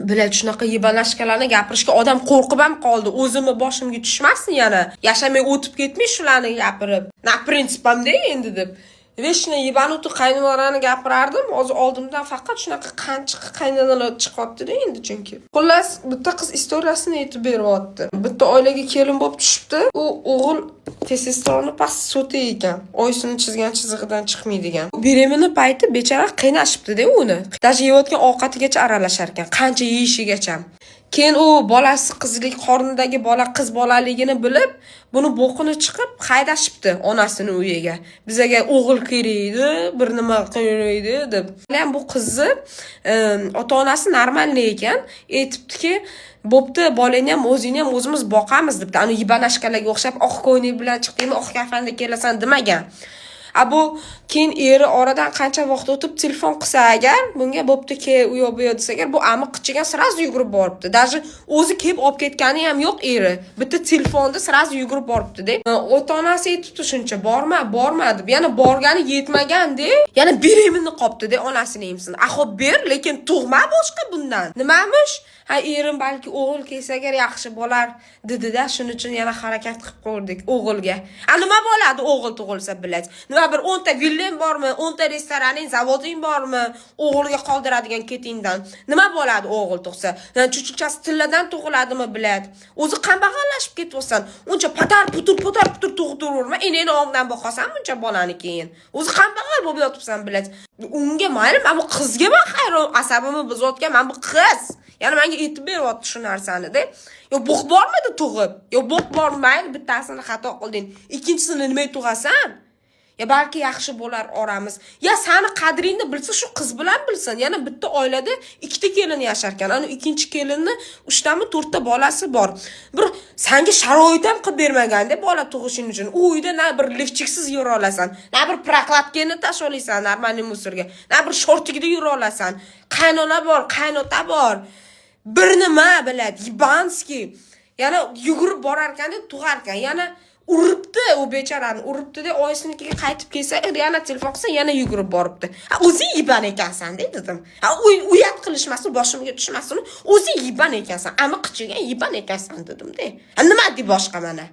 Bilal shunaqa yibalashkalarni gapirishga odam qo'rqib ham qoldi. O'zimni boshimga tushmasin yana. Yashamay o'tib ketmish shularni gapirib. Na prinsipamda endi deb. Veshna yibanuti qaynolarni gapirardim. Hozir oldimdan faqat shunaqa qanchiq qaynonalar chiqyapti-da endi chunki. Xullas, bitta qiz istoriyasini aytib beryapti. Bitta oilaga kelin bo'lib tushibdi. U o'g'il testosteroni past so'ti ekan. Oysini chizgan chizig'idan chiqmaydigan. Beremini payti bechara qiynashibdi-da uni. Даже yeyotgan ovqatigacha aralashar ekan, qancha yeyishigacha. Keyin u bolasi qizlik qornidagi bola qiz bolaligini bilib, buni bo'qini chiqib haydashibdi onasini uyiga. Bizaga o'g'il kerak edi, bir nima kerak edi deb. Ham bu qizni ota-onasi normalniy ekan, aytibdiki, bo'pti, bolangni ham o'zingni ham o'zimiz boqamiz debdi. Ani yibanashkalarga o'xshab oq ko'ylak bilan chiqdingmi, oq kafanda kelasan demagan. Bu keyin eri oradan qancha vaqt o'tib telefon qilsa agar, bunga bo'pti ke u yoq bu yoq desa agar, bu ami qichigan sirazi yugurib boribdi. Даже o'zi kelib olib ketgani ham yo'q eri. Bitta telefonda sirazi yugurib boribdi-da. Ota-onasi aytibdi shuncha, borma deb. Yana borgani yetmagan-da. Yana beremini qopdi-da onasini emsin. Xo'p ber, lekin tug'ma boshqa bundan. Nimamish? Erim balki o'g'il kelsa agar yaxshi bo'lar dedi-da, shuning uchun yana harakat qilib qo'ydik o'g'ilga. Nima bo'ladi o'g'il tug'ilsa bilasiz? Nima bir 10 ta villang bormi, 10 ta restoraning, zavoding bormi, o'g'ilga qoldiradigan ketingdan? Nima bo'ladi o'g'il tug'sa? Chuchukchasi tilladan tug'iladimi biladi? O'zi qambag'allashib ketyapsan. Uncha patar putur tug'diraverma, enangni o'ngdan boqasan buncha bolani keyin. O'zi qambag'al bo'lib yotibsan bilasiz. Unga mayli, men bu qizga men hayron, asabimni buzayotgan men bu qiz. Yana menga aytib beryapti shu narsani-da. Yo bo'q bormidi tug'ib? Yo bo'q bormaydi, bittasini xato qilding. Ikkinchisini nima tug'asan? Ya balki yaxshi bo'lar oramiz. Ya seni qadringni bilsa shu qiz bilan bilsin. Yana bitta oilada ikkita kelin yashar ekan. Ana ikkinchi kelinni 3 tami 4 ta bolasi bor. Bir senga sharoit ham qilib bermaganda bola tug'ishing uchun. U uyda na bir lifchiksiz yura olasan, na bir prokladkani tashlab olasan normalniy musorga, na bir shortigida yura olasan. Qaynona bor, qaynota bor. Bir nima biladi, Yibanski. Yana yugurib borar ekan, tug'ar ekan. Yana uribdi u bechorani, uribdi-da, oyisinikiga qaytib kelsa, yana telefon qilsa, yana yugurib boribdi. O'zi yiban ekansan dedim. Uyat qilishmasin, boshimga tushmasin. O'zi yiban ekansan, ami qichigan yiban ekansan dedim-da. Nima deb boshqa mana?